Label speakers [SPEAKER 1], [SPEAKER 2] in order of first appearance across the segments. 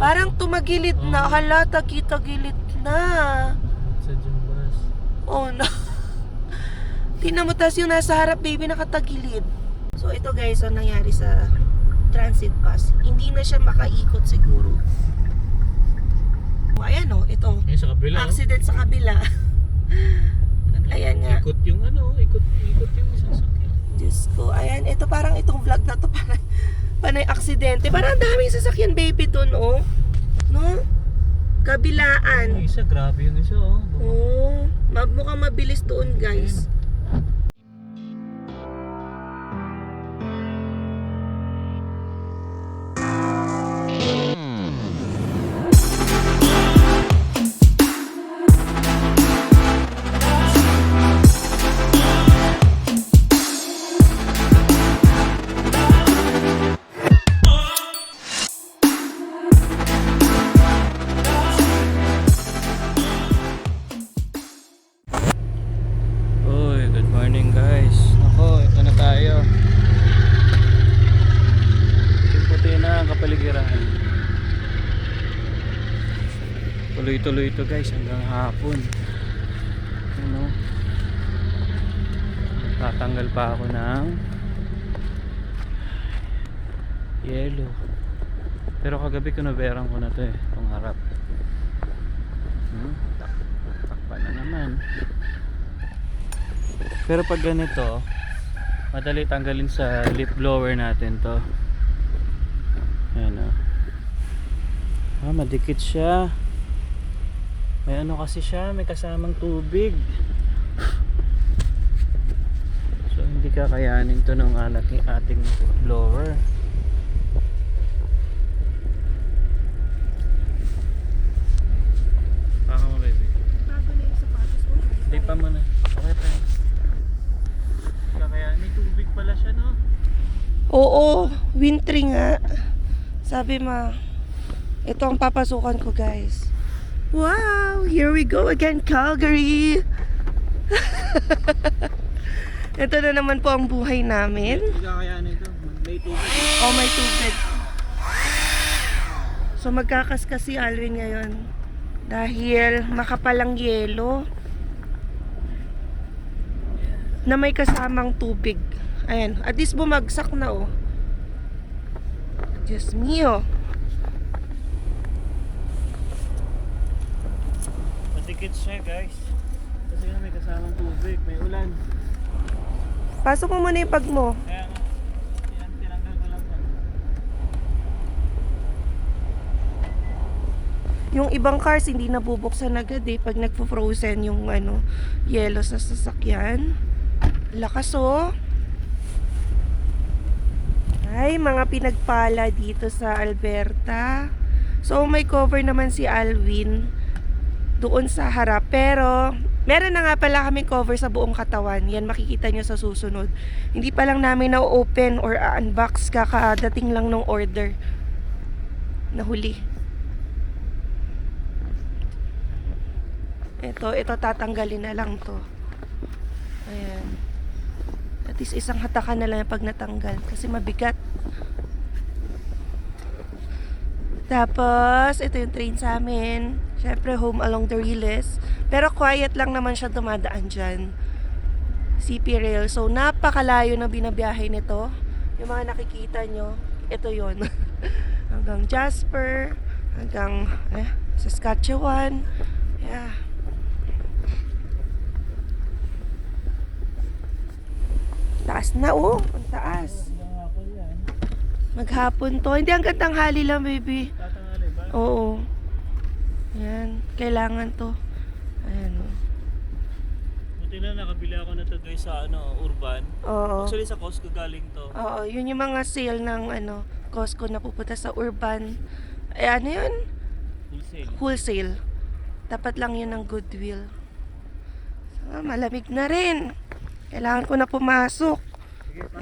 [SPEAKER 1] Parang tumagilid na. Hala, tagilid na.
[SPEAKER 2] Sa Jumbas.
[SPEAKER 1] Oh no. Tingnan mo, tas yung nasa harap, baby, nakatagilid. So ito guys, ang nangyari sa transit bus. Hindi na siya makaikot siguro. Ayan o, ito.
[SPEAKER 2] Ayun sa kabila.
[SPEAKER 1] Accident sa kabila. Ayan nga.
[SPEAKER 2] Ikot yung ikot yung sasakyan.
[SPEAKER 1] Diyos ko. Ayan, ito parang itong vlog na to parang panay aksidente. Parang ang daming sasakyan, baby, dun, oh. No? Kabilaan.
[SPEAKER 2] Yung isa, grabe yung isa, oh.
[SPEAKER 1] Oh, mukhang mabilis doon, guys.
[SPEAKER 2] Uy, good morning guys. Nako, ito na tayo. Yung puti na ang kapaligiran. Tuloy-tuloy ito guys hanggang hapon. Ano? Tatanggal pa ako ng yelo. Pero kagabi kinaberang ko na to itong harap. Takpan na naman. Pero pag ganito, madali tanggalin sa lip blower natin to. Ayan o. Madikit siya. May ano kasi siya, may kasamang tubig. So hindi kakayanin to ng ating lip blower. Baka mo baby.
[SPEAKER 1] Bago na yung sapatos mo.
[SPEAKER 2] Hindi pa muna. Okay pa yan. Kaya may tubig pala siya, no?
[SPEAKER 1] Oo, wintry nga. Sabi ma, ito ang papasukan ko, guys. Wow, here we go again, Calgary. Ito na naman po ang buhay namin.
[SPEAKER 2] Hindi kakayanin ito. May tubig.
[SPEAKER 1] Oh, may tubig. So magkakaskas si Alvin ngayon dahil makapalang yelo na may kasamang tubig. Ayan, at least bumagsak na, oh. Diyos mio.
[SPEAKER 2] Madikit siya guys. Kasi nga may kasamang tubig. May ulan.
[SPEAKER 1] Pasok mo muna yung pag mo.
[SPEAKER 2] Kaya nga. Yan, tinanggal ko lang yan.
[SPEAKER 1] Yung ibang cars hindi nabubuksan agad eh pag nagpo-frozen yung yelo sa sasakyan. Lakas, oh. Ay, mga pinagpala dito sa Alberta. So may cover naman si Alvin doon sa harap, pero meron na nga pala kaming cover sa buong katawan. Yan makikita nyo sa susunod. Hindi pa lang namin na-open or unbox, kakadating lang ng order na huli. Ito tatanggalin na lang to. Ayan. At least isang hatakan na lang pag natanggal kasi mabigat. Tapos, ito yung train sa amin. Syempre, home along the Riles. Pero quiet lang naman siya dumadaan dyan. CP Rail. So, napakalayo na binabiyahe nito. Yung mga nakikita nyo, ito yon hanggang Jasper, hanggang Saskatchewan. Yeah. Taas na, oh. Ang taas. Maghapon to. Hindi, hanggang tanghali lang, baby.
[SPEAKER 2] Tatangali ba?
[SPEAKER 1] Oo. Yan. Kailangan to. Ayan, oh.
[SPEAKER 2] Buti na nakabili ako na to guys sa Urban.
[SPEAKER 1] Oo.
[SPEAKER 2] Actually sa Costco galing to.
[SPEAKER 1] Oo, yun yung mga sale ng Costco na pupunta sa Urban. Ay, ano yun?
[SPEAKER 2] Wholesale.
[SPEAKER 1] Wholesale. Tapat lang yun ng Goodwill. So, malamig na rin. Kailangan ko na pumasok.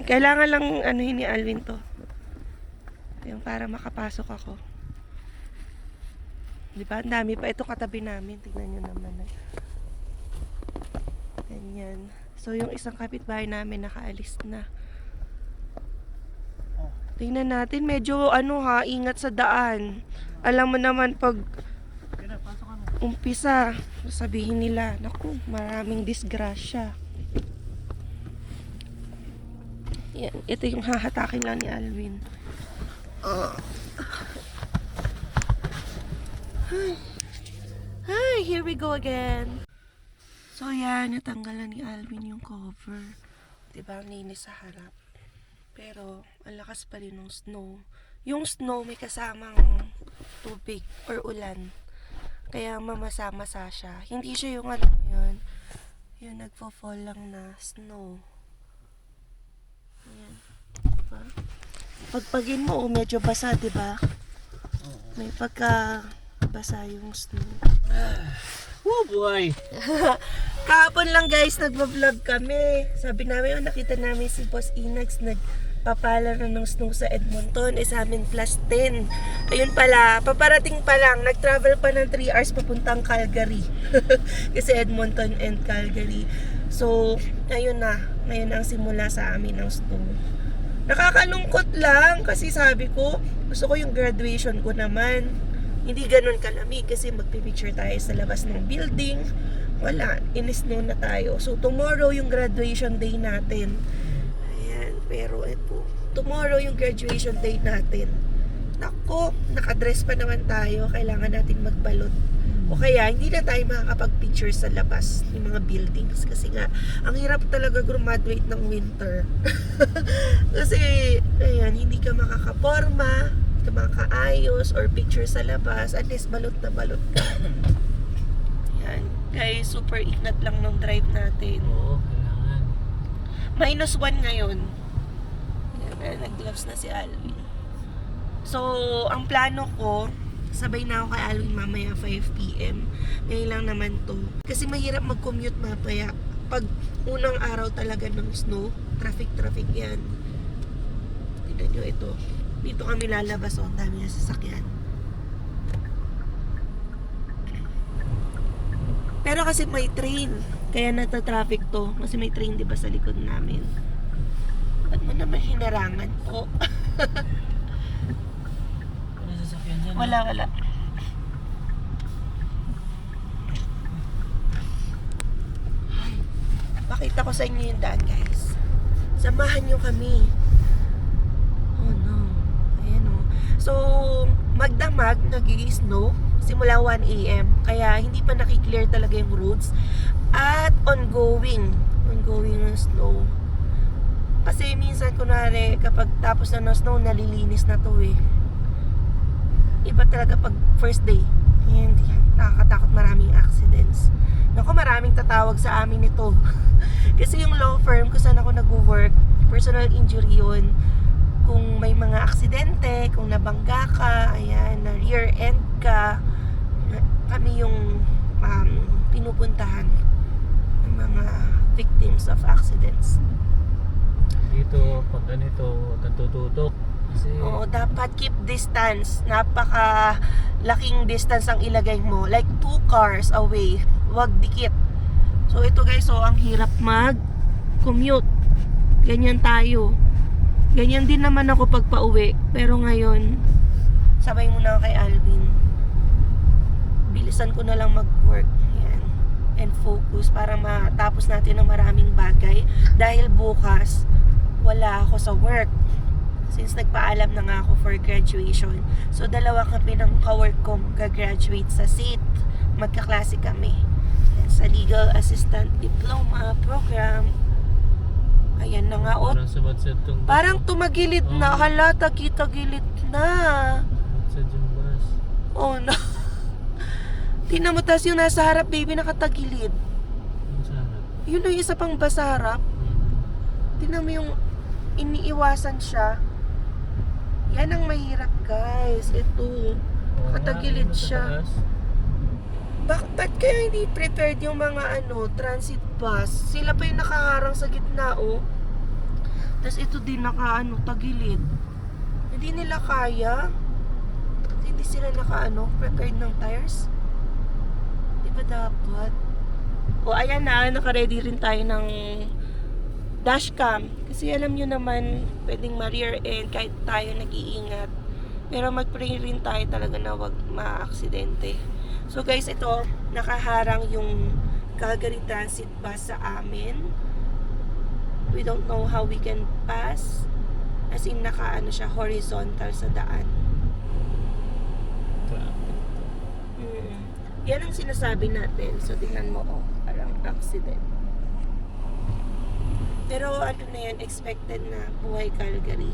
[SPEAKER 1] Kailangan lang ni Alvin to. Yung para makapasok ako. Di ba? Ang dami pa. Ito katabi namin. Tignan nyo naman. Ganyan. So, yung isang kapitbahay namin nakaalis na. Tingnan natin, medyo ano ha, ingat sa daan. Alam mo naman pag umpisa, sabihin nila, naku, maraming disgrasya. Yan, ito yung hahatakin lang ni Alvin. Hi, here we go again. So yan, natanggalan ni Alvin yung cover. Diba, ang linis sa harap. Pero, ang lakas pa rin ng snow. Yung snow may kasamang tubig or ulan. Kaya mamasa-masa siya. Hindi siya yung ano yun. Yung nagpo-fall lang na snow. Ayan. Diba? Pagpagin mo, medyo basa, diba? May pagka basa yung snow.
[SPEAKER 2] Oh boy!
[SPEAKER 1] Kahapon lang guys, nagbablog kami. Sabi namin, nakita namin si Boss Inags nagpapala na ng snow sa Edmonton. Sa amin plus 10. Ayun pala, paparating pa lang. Nag-travel pa ng 3 hours papuntang Calgary. Kasi Edmonton and Calgary. So, ayun na. Ngayon ang simula sa amin ng snow. Nakakalungkot lang kasi sabi ko, gusto ko yung graduation ko naman. Hindi ganun kalamig kasi magpipicture tayo sa labas ng building. Wala, in-snow na tayo. So, tomorrow yung graduation day natin. Ayan, pero ito. Tomorrow yung graduation day natin. Nako, nakadress pa naman tayo. Kailangan natin magbalot. O kaya, hindi na tayo makakapag-picture sa labas ng mga buildings. Kasi nga, ang hirap talaga graduate ng winter. Kasi, ayan, hindi ka makakaporma, hindi ka makakaayos, or picture sa labas. At least, balot na balot ka. Ayan. Guys, super ingat lang ng drive natin.
[SPEAKER 2] Oo, kailangan.
[SPEAKER 1] -1 ngayon. Ayan, nag-gloves na si Alvin. So, ang plano ko, sabay na ako kay Alvin mamaya 5 PM. Ngayon lang naman to. Kasi mahirap mag-commute mamaya. Pag unang araw talaga ng snow, traffic yan. Tignan nyo ito. Dito kami lalabas, ang dami na sasakyan. Pero kasi may train, kaya nata-traffic to. Kasi may train, di ba, sa likod namin. Ba't mo naman hinarangan po?
[SPEAKER 2] Wala sasakyan dyan.
[SPEAKER 1] Wala. Pakita ko sa inyo yung daan, guys. Samahan nyo kami. Oh no. Ayan o. So, magdamag, nag-i-snow simula 1 AM. Kaya hindi pa nakiklear talaga yung roads. At ongoing yung snow. Kasi minsan, kunwari, kapag tapos na ng snow, nalilinis na to eh. Iba talaga pag first day. Hindi, nakakatakot, maraming accidents. Naku, maraming tatawag sa amin ito. Kasi yung law firm kung saan ako nag-work, personal injury yun. Kung may mga aksidente, kung nabangga ka, ayan, na rear end ka, kami yung pinupuntahan ng mga victims of accidents.
[SPEAKER 2] Dito, pag ganito, natututok. Kasi,
[SPEAKER 1] Oo, dapat keep distance. Napaka-laking distance ang ilagay mo. Like 2 cars away. Huwag dikit. So, ito guys, ang hirap mag-commute. Ganyan tayo. Ganyan din naman ako pag pauwi. Pero ngayon, sabay muna ako kay Alvin. Bilisan ko na lang mag-work. Yan. And focus para matapos natin ng maraming bagay. Dahil bukas, wala ako sa work. Since nagpaalam na nga ako for graduation. So, dalawa kami ng ka-work kong gagraduate sa SIT. Magkaklase kami. Yan, sa Legal Assistant Diploma Program. Ayan na nga.
[SPEAKER 2] parang sumadsad tong
[SPEAKER 1] Parang tumagilid na. Hala, tagilid na.
[SPEAKER 2] sumadsad yung bus.
[SPEAKER 1] Oh no. Tingnan mo, tas yung nasa harap, baby, nakatagilid.
[SPEAKER 2] Ang sarap.
[SPEAKER 1] Yun yung isa pang bus sa harap. Tingnan mo yung iniiwasan siya. Yan ang mahirap, guys. Ito. Nakatagilid siya. Ba't kaya hindi prepared yung mga transit bus? Sila pa yung nakaharang sa gitna, oh. Tapos ito din tagilid. Hindi nila kaya. Hindi sila prepared ng tires. Di ba dapat? O, ayan na. Naka-ready rin tayo ng dashcam. Kasi alam nyo naman, pwedeng ma-rear end kahit tayo nag-iingat. Pero mag-pray rin tayo talaga na wag ma-aksidente. So guys, ito, nakaharang yung Calgary Transit bus sa amin. We don't know how we can pass. As in, naka-ano siya, horizontal sa daan. Yan ang sinasabi natin. So, tingnan mo, oh, parang accident. Pero ano na yan, expected na buhay Calgary.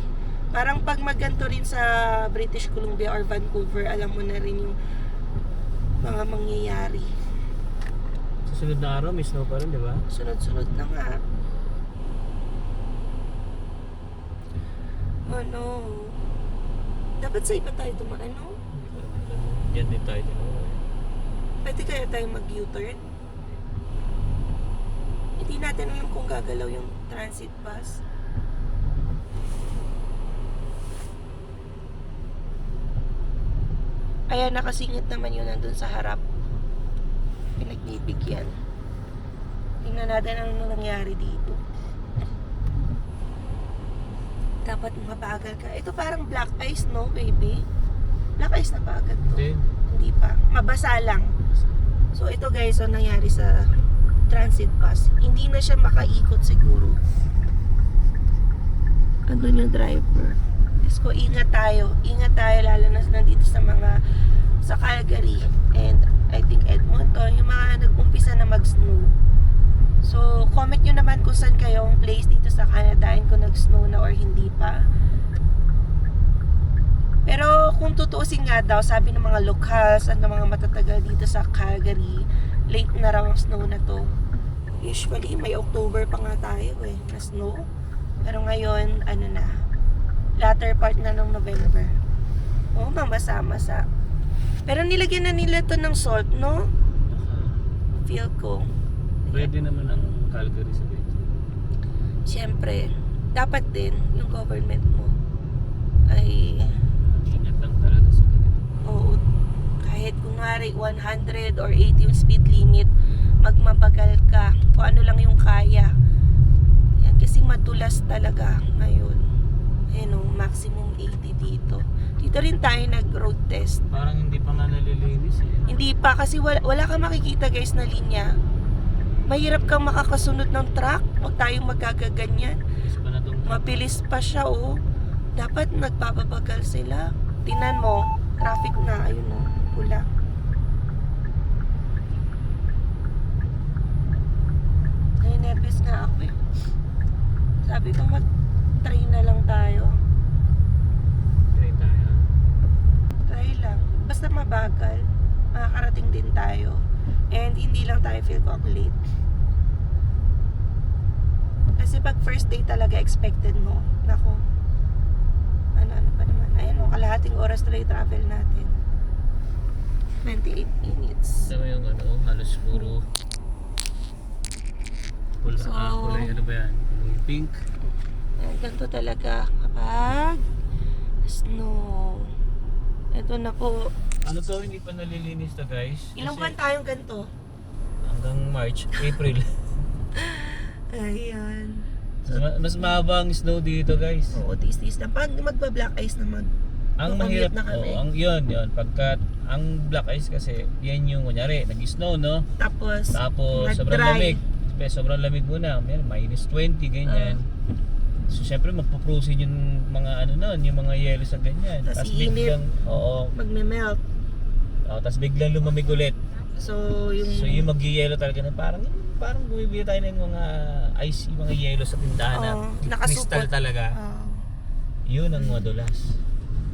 [SPEAKER 1] Parang pag magganto rin sa British Columbia or Vancouver, alam mo na rin yung mga mangyayari.
[SPEAKER 2] Sa sunod na araw, may snow pa rin, di ba?
[SPEAKER 1] Sunod-sunod na nga. Oh no. Dapat sa iba tayo dumaan, no?
[SPEAKER 2] Yan din tayo.
[SPEAKER 1] Pwede kaya tayo mag-U-turn? Hindi natin alam kung gagalaw yung transit bus. Ayan, nakasingit naman yun nandun sa harap. Pinagbibigyan. Tingnan natin ano nangyari dito. Dapat mabagal ka. Ito parang black ice, no, baby? Black ice na ba agad to?
[SPEAKER 2] Hindi.
[SPEAKER 1] Hindi pa. Mabasa lang. So, ito guys, ang nangyari sa transit bus. Hindi na siya makaikot siguro. Andun yung driver. Diyos ko, ingat tayo. Ingat tayo, lalo na nandito sa mga sa Calgary and I think Edmonton, yung mga nag-umpisa na mag-snow. So, comment nyo naman kung saan kayong place dito sa Canada and kung nag-snow na or hindi pa. Pero kung tutuusin nga daw, sabi ng mga locals at ng mga matatagal dito sa Calgary, late na raw ang snow na to. Usually, may October pa nga tayo na snow. Pero ngayon, ano na, latter part na ng November. Oh, mamasa-masa. Pero nilagyan na nila to ng salt, no? Feel ko.
[SPEAKER 2] Pwede naman ang Calgary sa Beijing.
[SPEAKER 1] Siyempre, dapat din yung government mo ay
[SPEAKER 2] Ingat lang talaga sa ganito.
[SPEAKER 1] oo, kahit kunwari 100 or 80 yung speed limit, magmabagal ka kung ano lang yung kaya. Yan, kasi madulas talaga ngayon. Ayun o, maximum 80 dito. Dito rin tayo nag-road test.
[SPEAKER 2] Parang hindi pa nga nalilinis eh.
[SPEAKER 1] Hindi pa kasi wala kang makikita guys na linya. Mahirap kang makakasunod ng truck. Huwag tayong magagaganyan.
[SPEAKER 2] Is pa na itong
[SPEAKER 1] Mabilis pa siya, oh. Dapat nagpapabagal sila. Tingnan mo, traffic na. Ayun, oh, pula. Ay, nervous nga ako, eh. Sabi ko, mag-try na lang tayo.
[SPEAKER 2] Try tayo.
[SPEAKER 1] Try lang. Basta mabagal, makakarating din tayo. And hindi lang tayo feel ko ang late. Kasi pag first day talaga expected mo, nako, ano pa naman. Ayun o, kalahating oras tuloy travel natin. 28 minutes.
[SPEAKER 2] Sama yung ano, halos puro pula,
[SPEAKER 1] So,
[SPEAKER 2] kulay ano ba yan? Kulay pink.
[SPEAKER 1] Ganito talaga kapag snow. Ito na po.
[SPEAKER 2] Ano to, hindi pa nalilinis to guys.
[SPEAKER 1] Ilang
[SPEAKER 2] Kasi
[SPEAKER 1] buwan tayong ganito?
[SPEAKER 2] hanggang March, April.
[SPEAKER 1] Ayan.
[SPEAKER 2] Mas mahaba ang snow dito guys.
[SPEAKER 1] Oo, tis-tis na. Pag magba-black ice na
[SPEAKER 2] Ang
[SPEAKER 1] Commute
[SPEAKER 2] mahirap
[SPEAKER 1] na kami.
[SPEAKER 2] ang yun. Pagka ang black ice kasi, yan yung kunyari, nag-snow no.
[SPEAKER 1] tapos
[SPEAKER 2] Sobrang
[SPEAKER 1] nag-dry.
[SPEAKER 2] lamig. Sobrang lamig muna. Minus 20 ganyan. So syempre magpo-proceed yung mga ano nun, yung mga yelo sa ganyan.
[SPEAKER 1] Tas
[SPEAKER 2] Tapos
[SPEAKER 1] iinit.
[SPEAKER 2] biglang
[SPEAKER 1] Magme-melt.
[SPEAKER 2] tapos biglang lumamig ulit.
[SPEAKER 1] So,
[SPEAKER 2] yung mag-yelo talaga na parang bumibili tayo ng mga ice, yung mga yelo sa tindahan na crystal
[SPEAKER 1] nakasupot.
[SPEAKER 2] talaga. Yun ang madulas.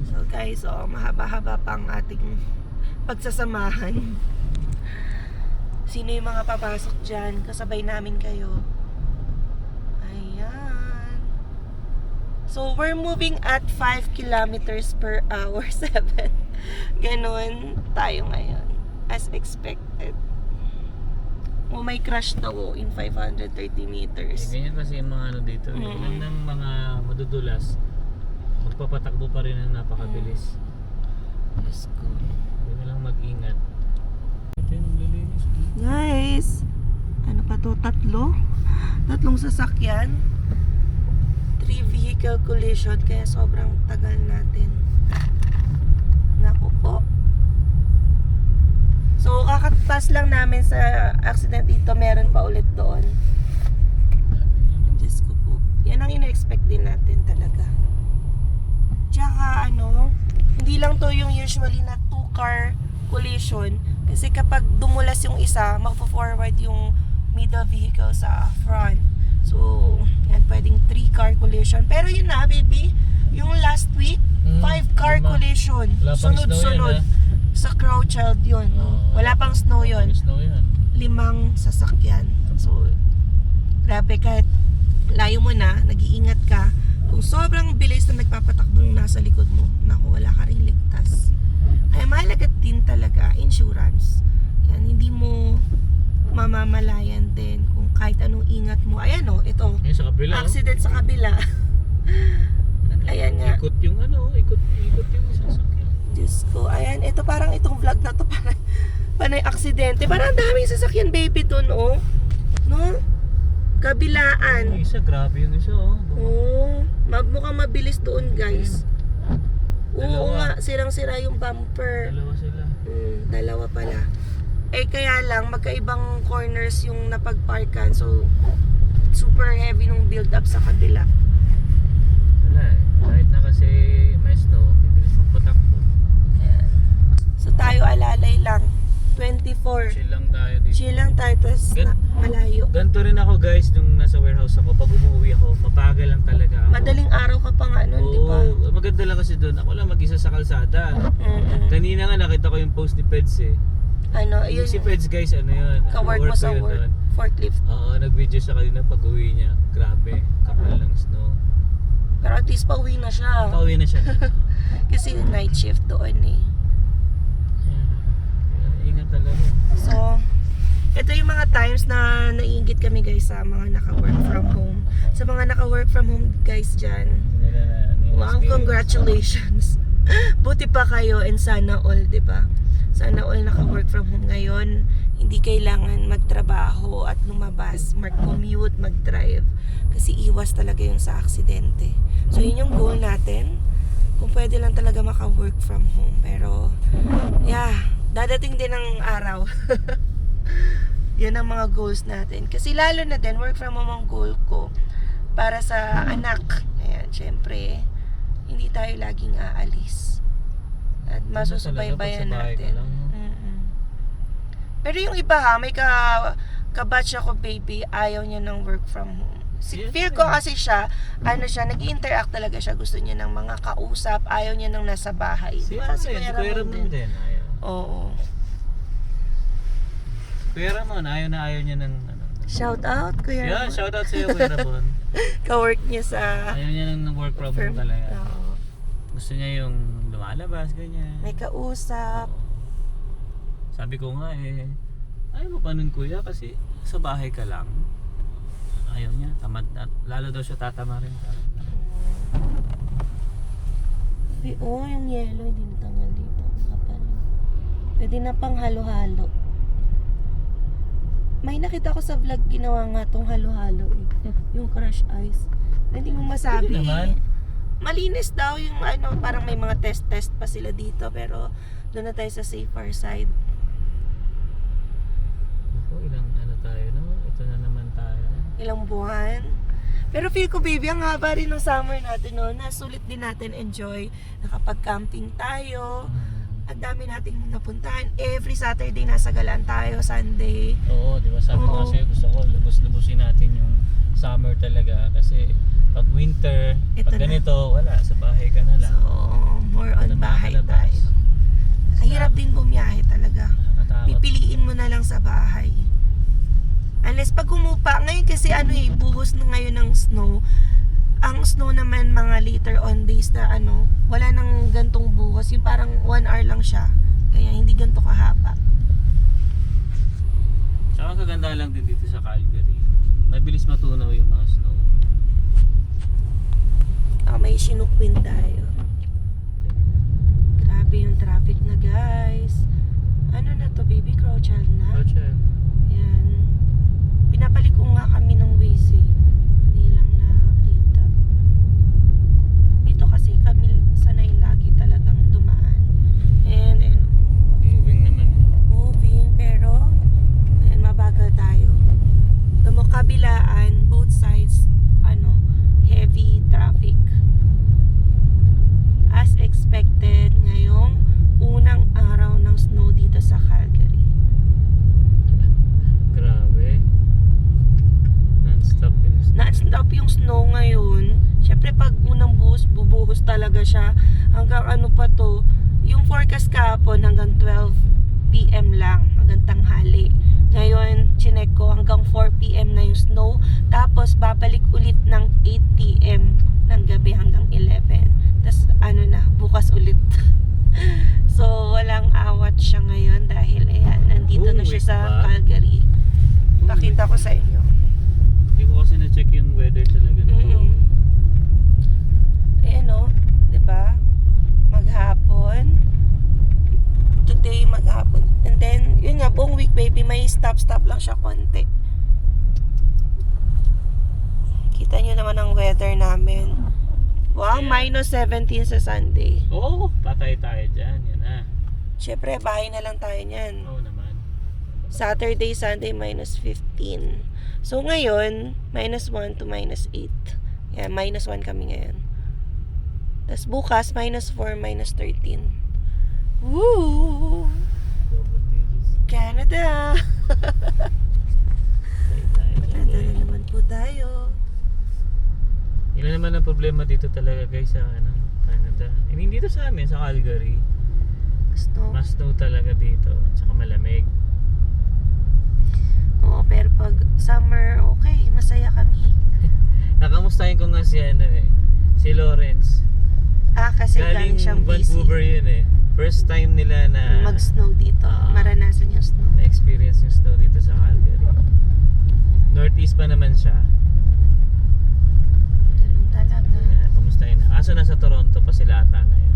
[SPEAKER 1] So guys, mahaba-haba pa ang ating pagsasamahan. Sino yung mga papasok dyan? Kasabay namin kayo. Ayan. So, we're moving at 5 kilometers per hour, 7. Ganon tayo ngayon. As expected. Oh, may crash daw in 530 meters.
[SPEAKER 2] Ganyan kasi yung mga ano dito. Yung ng mga madudulas, magpapatakbo pa rin ng napakabilis.
[SPEAKER 1] Let's go.
[SPEAKER 2] Hindi na lang mag-ingat. Ito yung lilinis.
[SPEAKER 1] Guys, ano pa to? Tatlo tatlong sasakyan. 3 vehicle collision, kaya sobrang tagal natin. Naku po. So, kakatas lang namin sa accident dito, meron pa ulit doon. Diyos ko po. Yan ang ina-expect din natin talaga. Tsaka hindi lang to yung usually na 2-car collision. Kasi kapag dumulas yung isa, magpo-forward yung middle vehicle sa front. So, yan, pwedeng 3-car collision. Pero yun na, baby, yung last week, 5-car collision.
[SPEAKER 2] Wala pang snow
[SPEAKER 1] Sunod-sunod.
[SPEAKER 2] yan,
[SPEAKER 1] Sa Crowchild yun. Wala pang snow yun.
[SPEAKER 2] Snow yan.
[SPEAKER 1] 5 sasakyan. So, grabe, kahit layo mo na, nag-iingat ka. Kung sobrang bilis na nagpapatakbo yung nasa likod mo, naku, wala ka rin ligtas. Kaya mahalaga din talaga, insurance. Yan, hindi mo mamamalayan din kung kahit anong ingat mo. Ayan ito.
[SPEAKER 2] Yung sa kabila.
[SPEAKER 1] Accident sa kabila. Ayan nga.
[SPEAKER 2] Ikot yung ikot yung sasakyan.
[SPEAKER 1] Diyos ko. Ayan, ito parang itong vlog na to panay aksidente. Parang ang daming sasakyan, baby, dun, no? Kabilaan.
[SPEAKER 2] Yung isa, grabe yung isa,
[SPEAKER 1] Mukhang mabilis doon, guys. Oo
[SPEAKER 2] Dalawa.
[SPEAKER 1] nga, sirang-sira yung bumper.
[SPEAKER 2] Dalawa sila.
[SPEAKER 1] Dalawa pala. Kaya lang, magkaibang corners yung napagparkan. So, super heavy nung build up sa kabila.
[SPEAKER 2] Wala kahit na kasi may snow, bibilis magpatakbo.
[SPEAKER 1] Ayan. So, tayo alalay lang. 24.
[SPEAKER 2] Chill lang tayo dito.
[SPEAKER 1] Chill lang tayo, tapos malayo.
[SPEAKER 2] Ganto rin ako, guys, nung nasa warehouse ako. Pag umuwi ako, mapagal lang talaga ako.
[SPEAKER 1] Madaling araw ka pa nga nun, di ba?
[SPEAKER 2] Oo, maganda lang kasi doon. Ako lang mag-isa sa kalsada. Kanina nga nakita ko yung post ni Peds
[SPEAKER 1] Yun,
[SPEAKER 2] Si Peds, guys, yun?
[SPEAKER 1] ka-work mo sa
[SPEAKER 2] ko yun
[SPEAKER 1] work.
[SPEAKER 2] doon.
[SPEAKER 1] Forklift.
[SPEAKER 2] Oo, nag-video siya kanina pag uwi niya. Grabe, kapal ng snow.
[SPEAKER 1] Pero at least pauwi na siya.
[SPEAKER 2] Pauwi na siya.
[SPEAKER 1] Kasi night shift doon
[SPEAKER 2] Ingat talaga.
[SPEAKER 1] So, ito yung mga times na naiingit kami, guys, sa mga naka-work from home. Sa mga naka-work from home, guys, dyan. Wow, congratulations. Buti pa kayo, and sana all, di ba? Sana all naka-work from home ngayon. Hindi kailangan magtrabaho at lumabas, mag-commute, mag-drive. Kasi iwas talaga yung sa aksidente. So, yun yung goal natin. Kung pwede lang talaga maka-work from home. Pero, dadating din ang araw. Yan ang mga goals natin. Kasi lalo na din, work from home ang goal ko para sa anak. Ayan, syempre, hindi tayo laging aalis. At masusubaybayan natin. Pero yung iba may kabatch ako, baby, ayaw niya ng work from home. Feel ko kasi siya, nag-interact talaga siya. Gusto niya ng mga kausap, ayaw niya ng nasa bahay.
[SPEAKER 2] Si Kuya Ramon din. Ayaw.
[SPEAKER 1] Oo.
[SPEAKER 2] Kuya Ramon, ayaw niya ng
[SPEAKER 1] Shout out, Kuya Ramon.
[SPEAKER 2] Shout out sa'yo, Kuya Ramon.
[SPEAKER 1] Ka-work niya sa
[SPEAKER 2] Ayaw niya ng work from home talaga.
[SPEAKER 1] Oo.
[SPEAKER 2] Gusto niya yung lumalabas, ganyan.
[SPEAKER 1] May kausap.
[SPEAKER 2] Sabi ko nga ayaw mo pa nun, kuya, kasi sa bahay ka lang. Ayaw niya, tamad na. Lalo daw siya tatama rin.
[SPEAKER 1] Yung yellow, hindi natangal dito. Kapal. Pwede na pang halo-halo. May nakita ko sa vlog, ginawa nga tong halo-halo yung crush ice. Hindi mo masabi.
[SPEAKER 2] Pwede naman.
[SPEAKER 1] Malinis daw yung parang may mga test pa sila dito, pero doon na tayo sa safer side.
[SPEAKER 2] Ilang tayo, no? Ito na naman tayo.
[SPEAKER 1] Ilang buwan. Pero feel ko, baby, ang haba rin ng summer natin, no? Nasulit din natin enjoy. Nakapag-camping tayo. Ang dami nating napuntahan. Every Saturday nasa galaan tayo, Sunday.
[SPEAKER 2] Oo, di ba? Sabi ko kasi gusto ko lubos-lubusin natin yung summer talaga. Kasi pag winter, pag ganito, wala. Sa bahay ka na lang.
[SPEAKER 1] So, more on bahay tayo. Ang hirap din bumiyahe talaga. Pipiliin mo na lang sa bahay. Unless pag humupa, ngayon kasi buhos na ngayon ng snow. Ang snow naman mga later on days na wala nang gantong buhos. Yung parang 1 hour lang siya. Kaya hindi ganto kahaba.
[SPEAKER 2] Tsaka kaganda lang din dito sa Calgary. Mabilis matunaw yung mga snow.
[SPEAKER 1] May Chinook wind tayo. Grabe yung traffic na, guys. Ano na to, baby? Crowchild na?
[SPEAKER 2] Roger.
[SPEAKER 1] Yan. Pinapalik ko nga kami ng Waze. PM na yung snow. Tapos babalik ulit ng 8 PM ng gabi hanggang 11. Tapos ano na, bukas ulit. So walang awat siya ngayon dahil ayan, nandito na siya
[SPEAKER 2] Wait
[SPEAKER 1] sa
[SPEAKER 2] ba?
[SPEAKER 1] Calgary. Pakita ko sa inyo.
[SPEAKER 2] Hindi ko kasi na-check yung weather talaga.
[SPEAKER 1] Ayan o, diba? Maghapon. Today, maghapon. And then, yun nga, buong week, baby, may stop-stop lang siya konti. Kita nyo naman ang weather namin. Wow,
[SPEAKER 2] Yeah.
[SPEAKER 1] minus 17 sa Sunday.
[SPEAKER 2] Oo, patay tayo dyan. Yan na.
[SPEAKER 1] Siyempre, bahay na lang tayo niyan.
[SPEAKER 2] Oo naman.
[SPEAKER 1] Saturday, Sunday, minus 15. So, ngayon, minus 1 to minus 8. Yeah, minus 1 kami ngayon. Tapos bukas, minus 4, minus 13. Woo!
[SPEAKER 2] Double digits.
[SPEAKER 1] Canada!
[SPEAKER 2] Patay tayo dyan.
[SPEAKER 1] Canada na naman po tayo.
[SPEAKER 2] Yun naman ang problema dito talaga guys sa Canada. I mean dito sa amin, sa Calgary.
[SPEAKER 1] Snow.
[SPEAKER 2] Mas snow talaga dito. Tsaka malamig.
[SPEAKER 1] Oo, pero pag summer, okay, masaya kami.
[SPEAKER 2] Nakamustahin ko nga si Lawrence.
[SPEAKER 1] Kasi galing
[SPEAKER 2] Galing
[SPEAKER 1] siyang busy.
[SPEAKER 2] Vancouver yun First time nila na
[SPEAKER 1] Mag-snow dito. Maranasan yung snow.
[SPEAKER 2] na-experience yung snow dito sa Calgary. Northeast pa naman siya.
[SPEAKER 1] Ganun talaga.
[SPEAKER 2] Kaya, kamustahin na. Aso nasa Toronto pa sila ata ngayon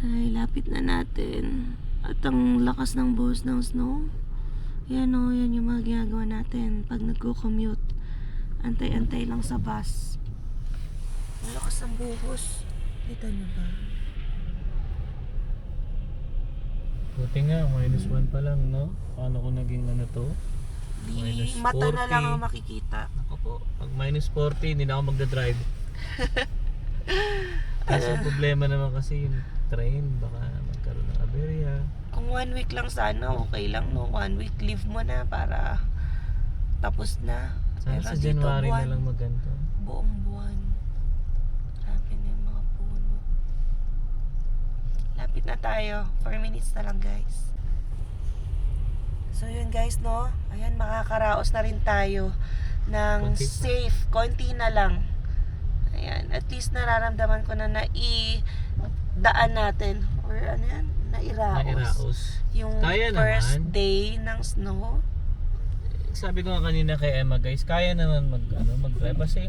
[SPEAKER 1] Ay, lapit na natin. At ang lakas ng buhos ng snow. Yan o, yan yung mga ginagawa natin pag nagko-commute. Antay-antay lang sa bus. Ang lakas ng buhos. Kita nyo ba?
[SPEAKER 2] Buti nga, minus 1 pa lang, no? Paano ko naging to?
[SPEAKER 1] Di,
[SPEAKER 2] Minus
[SPEAKER 1] mata na
[SPEAKER 2] 40.
[SPEAKER 1] lang ang makikita.
[SPEAKER 2] Ako po, pag minus 40, hindi na ako magdadrive. Kasi ang problema naman kasi yung train, baka magkaroon ng aberya.
[SPEAKER 1] Kung 1 week lang sana, okay lang, no? 1 week leave mo na para tapos na.
[SPEAKER 2] Sana sa
[SPEAKER 1] dito,
[SPEAKER 2] January
[SPEAKER 1] buwan,
[SPEAKER 2] na lang maganto.
[SPEAKER 1] buong buwan. Grabe na yung mga puno. Lapit na tayo. 4 minutes na lang, guys. So yun guys, no? Ayan, makakaraos na rin tayo ng
[SPEAKER 2] Konti pa.
[SPEAKER 1] safe. Konti na lang. Ayan, at least nararamdaman ko na daan natin. Or ano yan? Nairaos.
[SPEAKER 2] Nairaos.
[SPEAKER 1] Yung
[SPEAKER 2] Kaya
[SPEAKER 1] first
[SPEAKER 2] naman.
[SPEAKER 1] day ng snow.
[SPEAKER 2] Sabi ko nga kanina kay Emma guys, kaya naman mag-drive kasi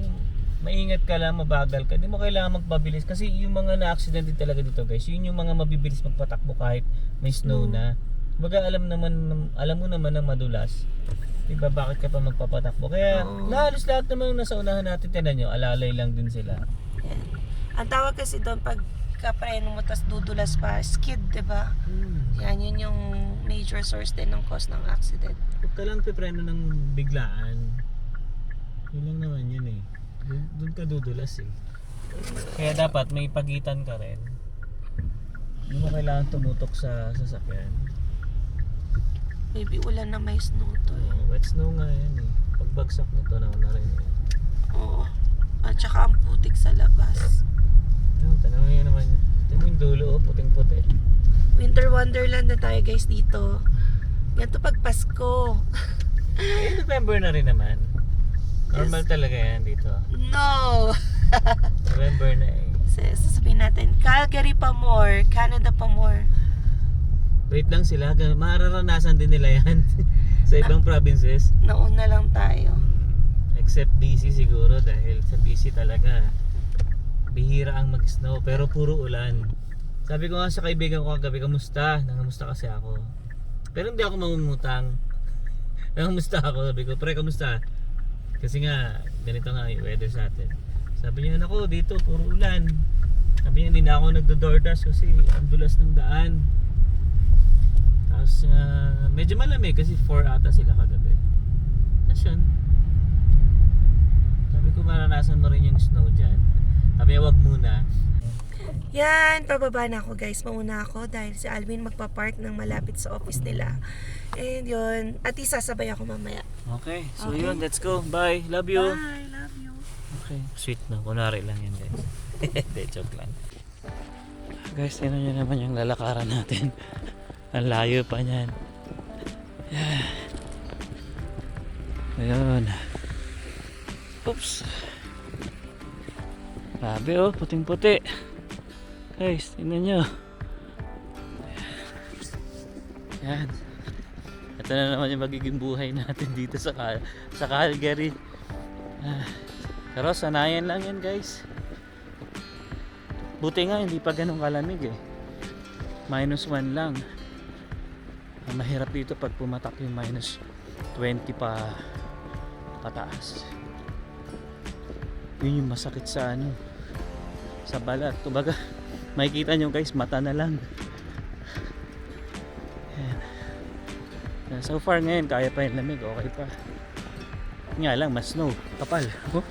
[SPEAKER 2] maingat ka lang, mabagal ka. Hindi mo kailangan magpabilis kasi yung mga na-accident din talaga dito guys, yun yung mga mabibilis magpatakbo kahit may snow na. Baga alam mo naman na madulas. Diba bakit ka pa magpapatakbo? Kaya halos lahat naman nasa unahan natin, tinan nyo, alalay lang din sila.
[SPEAKER 1] Yan. Ang tawag kasi doon pag kapreno mo tas dudulas pa, skid, diba? Yan, yun yung major source din ng cause ng accident.
[SPEAKER 2] Huwag ka lang pipreno ng biglaan. Yun lang naman yun Doon ka dudulas Kaya dapat may pagitan ka rin. Hindi mo kailangan tumutok sa sasakyan.
[SPEAKER 1] Maybe ulan na may snow to
[SPEAKER 2] Wet snow nga yan Pagbagsak na to na rin
[SPEAKER 1] Oo. At saka ang putik sa labas.
[SPEAKER 2] Tanawin nyo naman. Ito mo yung dulo puting-puti.
[SPEAKER 1] Winter wonderland na tayo guys dito. Ganito pag Pasko.
[SPEAKER 2] November na rin naman. Normal talaga yan dito.
[SPEAKER 1] No!
[SPEAKER 2] November na
[SPEAKER 1] Sasabihin natin, Calgary pa more, Canada pa more.
[SPEAKER 2] Wait lang sila. Mararanasan din nila yan. Sa ibang provinces.
[SPEAKER 1] Nauna lang tayo.
[SPEAKER 2] Except BC siguro dahil sa BC talaga bihira ang mag-snow pero puro ulan. Sabi ko nga sa kaibigan ko kagabi, kamusta? Nangamusta kasi ako. Pero hindi ako mangungutang. Nangamusta ako. Sabi ko, pre, kamusta? Kasi nga, ganito nga yung weather sa atin. Sabi niya, ako dito, puro ulan. Sabi niya, hindi na ako nagdo-DoorDash kasi ang dulas ng daan. Tapos, medyo malamig kasi 4 ata sila kagabi. Tapos yun. Sabi ko, maranasan mo rin yung snow dyan. Sabi niya, wag muna.
[SPEAKER 1] Yan, pababa na ako guys. Mauna ako dahil si Alvin magpa-park ng malapit sa office nila. And yun, at isasabay ako mamaya.
[SPEAKER 2] Okay, so
[SPEAKER 1] Okay.
[SPEAKER 2] yun, let's go. Bye, love you.
[SPEAKER 1] Bye, love you.
[SPEAKER 2] Okay, sweet na. Kunwari lang yan guys. Hindi, joke lang. Guys, tingnan nyo naman yung lalakaran natin. Ang layo pa niyan. Ayun. Oops. Grabe oh, puting puti. Guys, tingnan nyo. Yan. Ito na naman yung magiging buhay natin dito sa Calgary. Pero sanayan lang yan guys. Buti nga hindi pa ganun kalamig eh. -1 lang. Ang mahirap dito pag pumatak yung -20 pa pataas. Yun yung masakit sa ano, sa balat. Kumbaga makikita nyo guys, mata na lang. Ayan. So far ngayon kaya pa yung lamig, okay pa. Nga lang mas snow, kapal. Oh,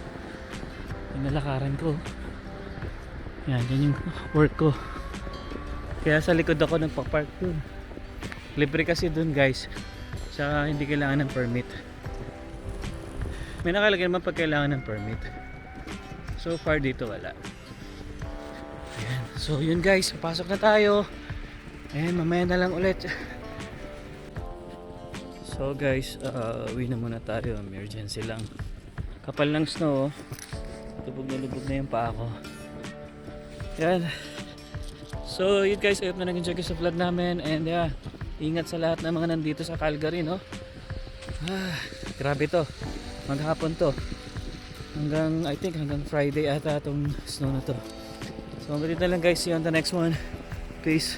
[SPEAKER 2] yung nalakaran ko. Yan, yan yung work ko. Kaya sa likod ako nagpa-park dun. Libre kasi dun guys. Tsaka hindi kailangan ng permit. May nakalagay naman pag kailangan ng permit. So far dito wala. Ayan. So yun guys, pasok na tayo. Ayan, mamaya na lang ulit. So guys, uwi na muna tayo. Emergency lang. Kapal ng snow. Lubog na yung paa ko. Yan. So yun guys, ayot na nag-enjoy sa vlog namin. And yeah, ingat sa lahat ng mga nandito sa Calgary, no? Grabe to. Maghapon to. I think hanggang Friday ata itong snow na to. So hanggang dito na lang guys. See you on the next one. Peace.